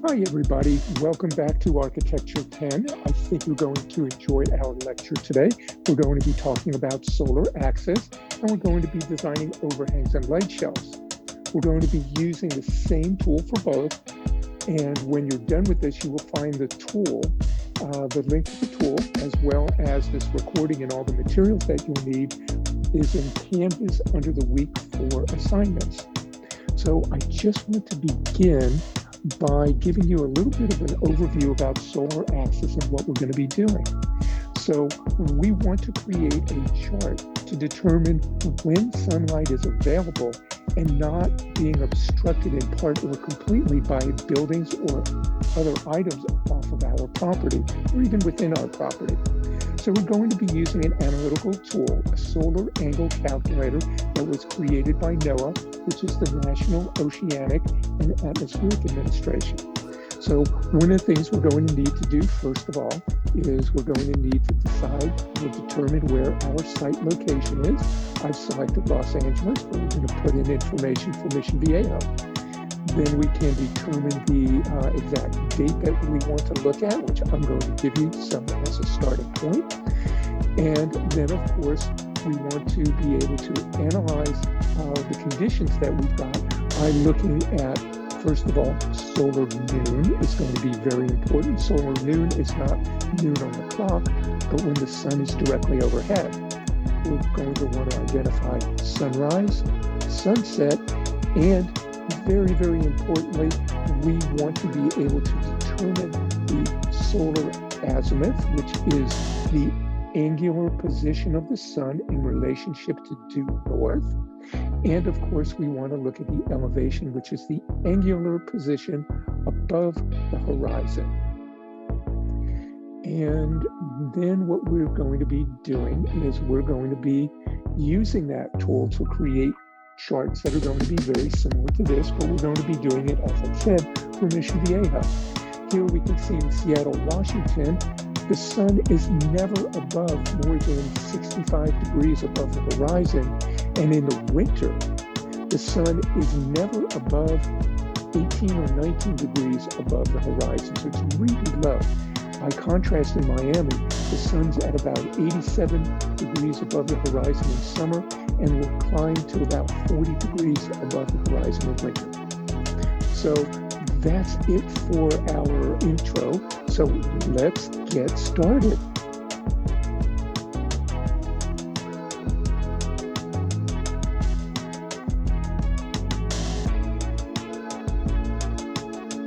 Hi, everybody. Welcome back to Architecture 10. I think you're going to enjoy our lecture today. We're going to be talking about solar access, and we're going to be designing overhangs and light shelves. We're going to be using the same tool for both. And when you're done with this, you will find the tool, the link to the tool, as well as this recording and all the materials that you'll need is in Canvas under the week for assignments. So I just want to begin by giving you a little bit of an overview about solar access and what we're going to be doing. So we want to create a chart to determine when sunlight is available and not being obstructed in part or completely by buildings or other items off of our property or even within our property. So we're going to be using an analytical tool, a solar angle calculator that was created by NOAA, which is the National Oceanic and Atmospheric Administration. So one of the things we're going to need to do, first of all, is we're going to need to decide or determine where our site location is. I've selected Los Angeles, but we're going to put in information for Mission Viejo. Then we can determine the exact date that we want to look at, which I'm going to give you some as a starting point. And then, of course, we want to be able to analyze the conditions that we've got by looking at, first of all, solar noon is going to be very important. Solar noon is not noon on the clock, but when the sun is directly overhead. We're going to want to identify sunrise, sunset, and very, very importantly, we want to be able to determine the solar azimuth, which is the angular position of the sun in relationship to due north. And of course, we want to look at the elevation, which is the angular position above the horizon. And then what we're going to be doing is we're going to be using that tool to create charts that are going to be very similar to this, but we're going to be doing it, as I said, for Mission Viejo. Here we can see in Seattle, Washington, the sun is never above more than 65 degrees above the horizon. And in the winter, the sun is never above 18 or 19 degrees above the horizon. So it's really low. By contrast, in Miami, the sun's at about 87 degrees above the horizon in summer and will climb to about 40 degrees above the horizon in winter. So that's it for our intro. So let's get started.